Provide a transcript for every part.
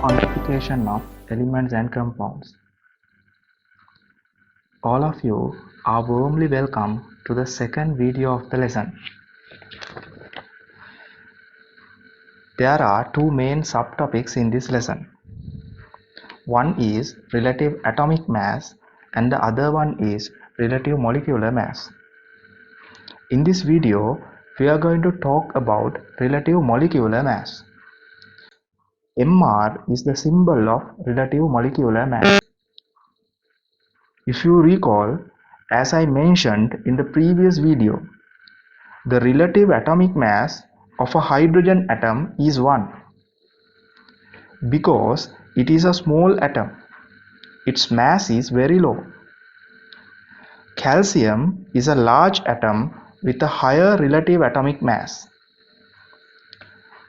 Quantification of elements and compounds. All of you are warmly welcome to the second video of the lesson. There are two main subtopics in this lesson. One is relative atomic mass and the other one is relative molecular mass. In this video, we are going to talk about relative molecular mass. Mr is the symbol of relative molecular mass. If you recall, as I mentioned in the previous video, the relative atomic mass of a hydrogen atom is 1. Because it is a small atom, its mass is very low. Calcium is a large atom with a higher relative atomic mass.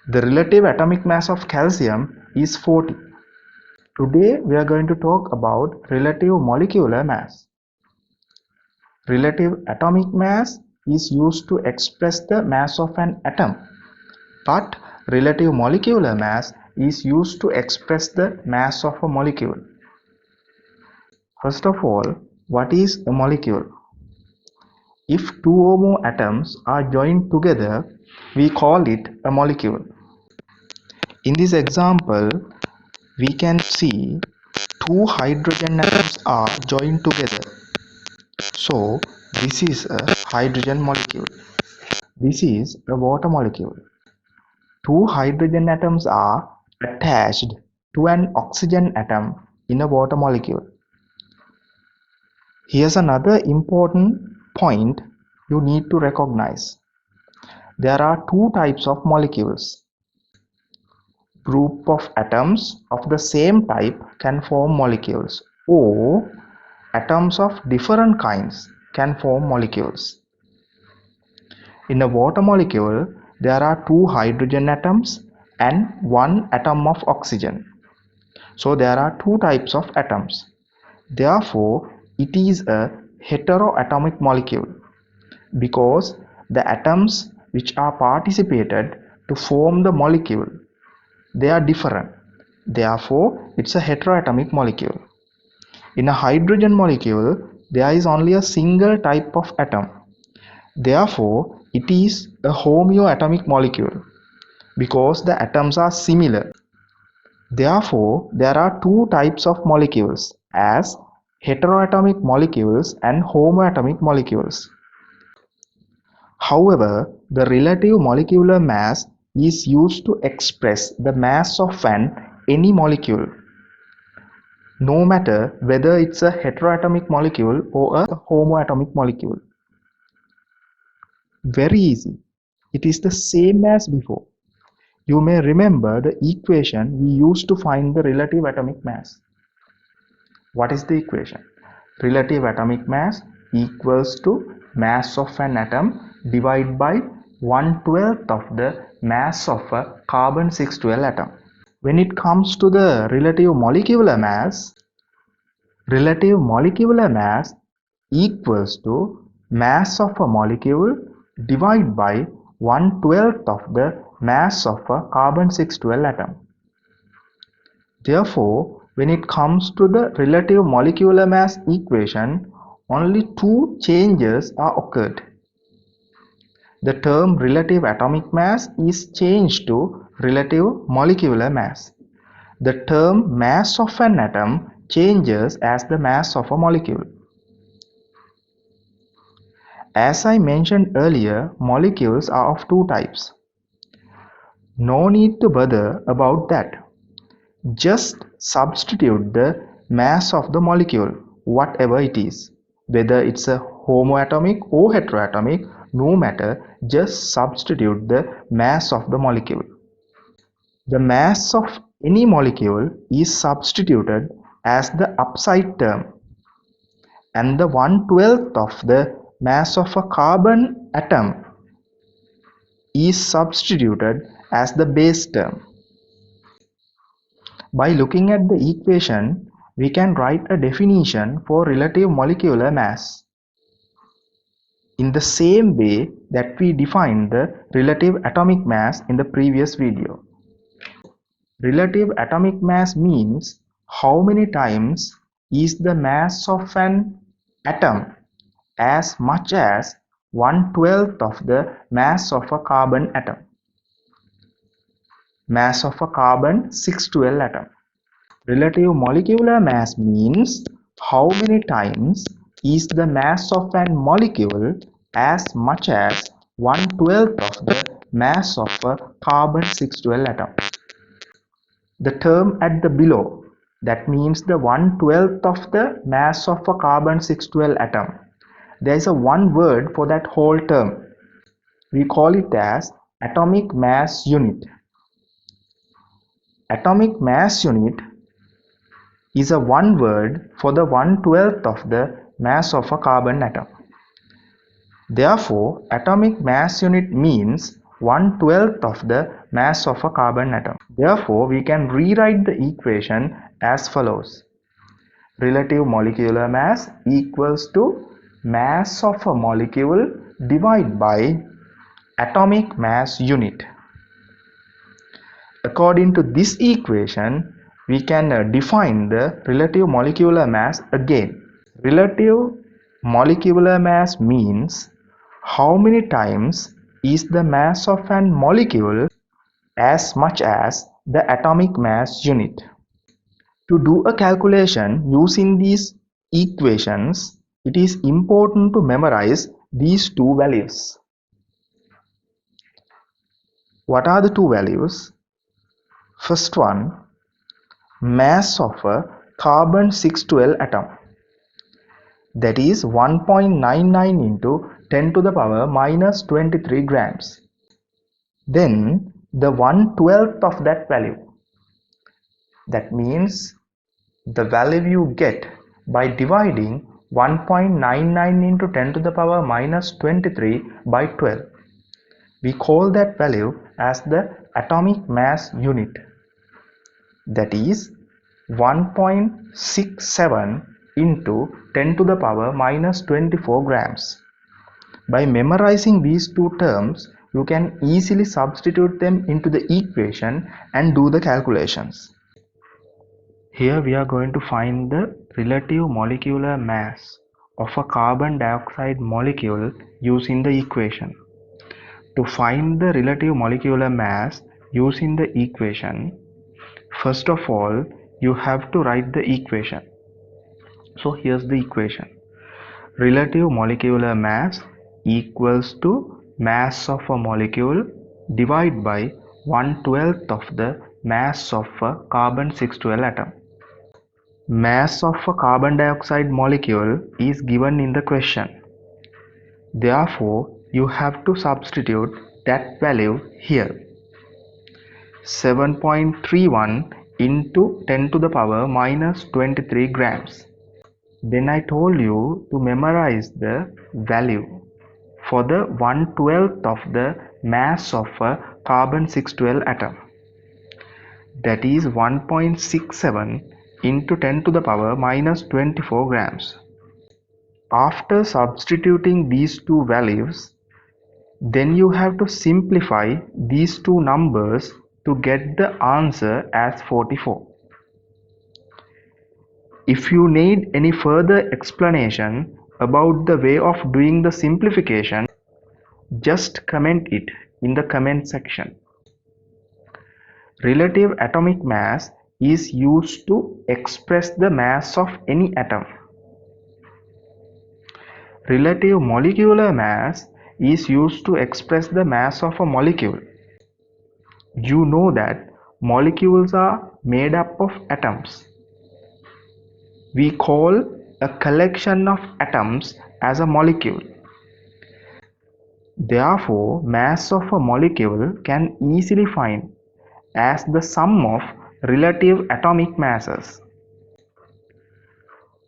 The relative atomic mass of calcium is 40. Today we are going to talk about relative molecular mass. Relative atomic mass is used to express the mass of an atom, but relative molecular mass is used to express the mass of a molecule. First of all, what is a molecule? If two or more atoms are joined together, we call it a molecule. In this example, we can see two hydrogen atoms are joined together. So, this is a hydrogen molecule. This is a water molecule. Two hydrogen atoms are attached to an oxygen atom in a water molecule. Here's another important point you need to recognize. There are two types of molecules. Group of atoms of the same type can form molecules, or atoms of different kinds can form molecules. In a water molecule, there are two hydrogen atoms and one atom of oxygen. So there are two types of atoms. Therefore, it is a heteroatomic molecule because the atoms which are participated to form the molecule, they are different. Therefore, it's a heteroatomic molecule. In a hydrogen molecule, there is only a single type of atom. Therefore, it is a homoatomic molecule because the atoms are similar. Therefore, there are two types of molecules as heteroatomic molecules and homoatomic molecules. However, the relative molecular mass is used to express the mass of any molecule, no matter whether it's a heteroatomic molecule or a homoatomic molecule. Very easy. It is the same as before. You may remember the equation we used to find the relative atomic mass. What is the equation? Relative atomic mass equals to mass of an atom divided by 1/12 of the mass of a carbon 612 atom. When it comes to the relative molecular mass equals to mass of a molecule divided by 1/12 of the mass of a carbon 612 atom. Therefore, when it comes to the relative molecular mass equation, only two changes are occurred. The term relative atomic mass is changed to relative molecular mass. The term mass of an atom changes as the mass of a molecule. As I mentioned earlier, molecules are of two types. No need to bother about that. Just substitute the mass of the molecule, whatever it is. Whether it's a homoatomic or heteroatomic, no matter, just substitute the mass of the molecule. The mass of any molecule is substituted as the upside term, and the 1/12 of the mass of a carbon atom is substituted as the base term. By looking at the equation, we can write a definition for relative molecular mass. in the same way that we defined the relative atomic mass in the previous video. Relative atomic mass means how many times is the mass of an atom as much as 1/12 of the mass of a carbon atom. Mass of a carbon 612 atom. Relative molecular mass means how many times is the mass of an molecule as much as 1/12 of the mass of a carbon 612 atom. The term at the below, that means the 1/12 of the mass of a carbon 612 atom. There is a one word for that whole term. We call it as atomic mass unit. Atomic mass unit is a one word for the 1/12 of the mass of a carbon atom. Therefore, atomic mass unit means 1/12 of the mass of a carbon atom. Therefore, we can rewrite the equation as follows. Relative molecular mass equals to mass of a molecule divided by atomic mass unit. According to this equation, we can define the relative molecular mass again. Relative molecular mass means how many times is the mass of an molecule as much as the atomic mass unit. To do a calculation using these equations, it is important to memorize these two values. What are the two values? First one, mass of a carbon 612 atom, that is 1.99 into 10 to the power minus 23 grams. Then the 1/12 of that value, that means the value you get by dividing 1.99 into 10 to the power minus 23 by 12. We call that value as the atomic mass unit, that is 1.67 into 10 to the power minus 24 grams. By memorizing these two terms, you can easily substitute them into the equation and do the calculations. Here we are going to find the relative molecular mass of a carbon dioxide molecule using the equation. To find the relative molecular mass using the equation, first of all, you have to write the equation. So here's the equation. Relative molecular mass equals to mass of a molecule divided by 1/12 of the mass of a carbon 612 atom. Mass of a carbon dioxide molecule is given in the question. Therefore, you have to substitute that value here. 7.31 into 10 to the power minus 23 grams. Then I told you to memorize the value for the 1/12 of the mass of a carbon 612 atom, that is 1.67 into 10 to the power minus 24 grams. After substituting these two values, then you have to simplify these two numbers to get the answer as 44. If you need any further explanation about the way of doing the simplification, just comment it in the comment section. Relative atomic mass is used to express the mass of any atom. Relative molecular mass is used to express the mass of a molecule. You know that molecules are made up of atoms. We call a collection of atoms as a molecule. Therefore, mass of a molecule can easily find as the sum of relative atomic masses.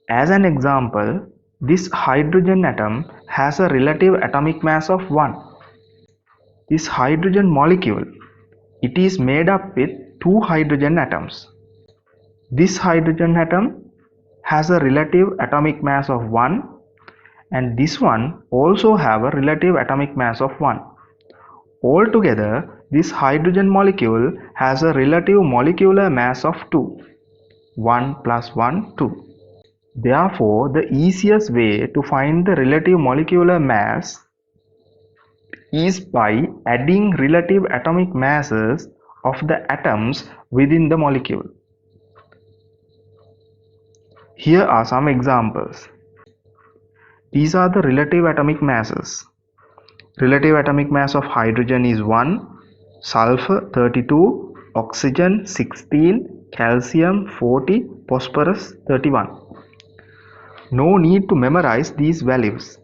As an example, this hydrogen atom has a relative atomic mass of 1. This hydrogen molecule, it is made up with 2 hydrogen atoms. This hydrogen atom has a relative atomic mass of 1, and this one also have a relative atomic mass of 1. Altogether, this hydrogen molecule has a relative molecular mass of 2. 1 plus 1, 2. Therefore, the easiest way to find the relative molecular mass is by adding relative atomic masses of the atoms within the molecule. Here are some examples. These are the relative atomic masses. Relative atomic mass of hydrogen is 1, sulfur 32, oxygen 16, calcium 40, phosphorus 31. No need to memorize these values.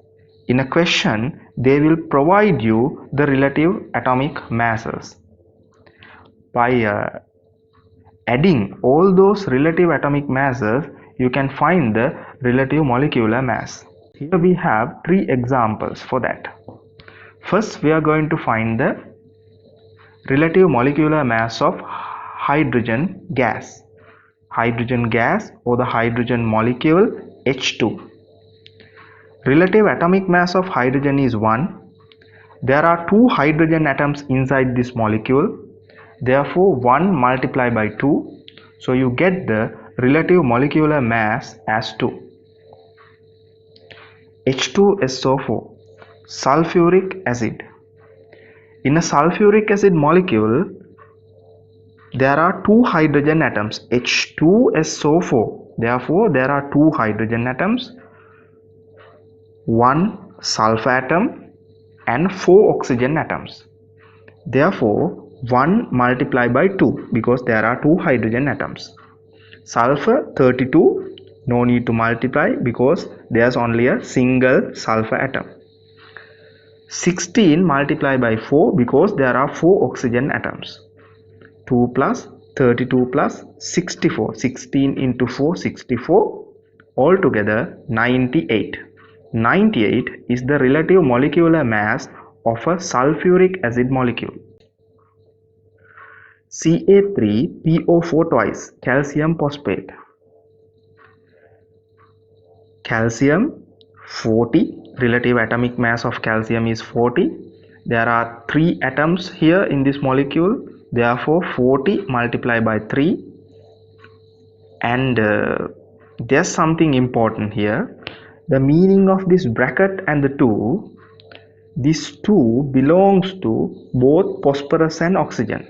In a question, they will provide you the relative atomic masses. By adding all those relative atomic masses, you can find the relative molecular mass. Here we have 3 examples for that. First, we are going to find the relative molecular mass of hydrogen gas. Hydrogen gas or the hydrogen molecule H2. Relative atomic mass of hydrogen is 1. There are 2 hydrogen atoms inside this molecule. Therefore, 1 multiplied by 2. So you get the relative molecular mass as 2. H2SO4, sulfuric acid. In a sulfuric acid molecule, there are 2 hydrogen atoms, H2SO4. Therefore, there are 2 hydrogen atoms, 1 sulfur atom and 4 oxygen atoms. Therefore, 1 multiplied by 2 because there are 2 hydrogen atoms. Sulfur 32, no need to multiply because there's only a single sulfur atom. 16 multiplied by 4 because there are 4 oxygen atoms. 2 plus 32 plus 64. 16 into 4, 64. Altogether 98. 98 is the relative molecular mass of a sulfuric acid molecule. Ca3PO4 twice, calcium phosphate. Calcium 40, relative atomic mass of calcium is 40. There are 3 atoms here in this molecule, therefore 40 multiplied by 3. And there's something important here. The meaning of this bracket and the 2, this 2 belongs to both phosphorus and oxygen.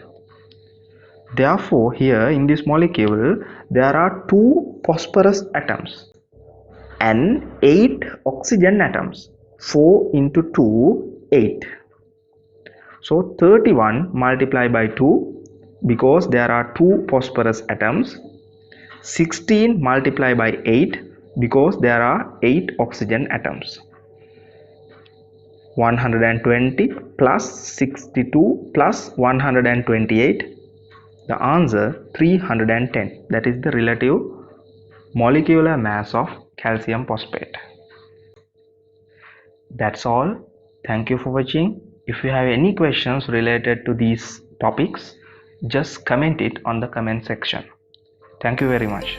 Therefore, here in this molecule, there are 2 phosphorus atoms and 8 oxygen atoms. 4 into 2, 8. So 31 multiplied by 2 because there are 2 phosphorus atoms. 16 multiplied by 8 because there are 8 oxygen atoms. 120 plus 62 plus 128. The answer 310. That is the relative molecular mass of calcium phosphate. That's all. Thank you for watching. If you have any questions related to these topics, just comment it on the comment section. Thank you very much.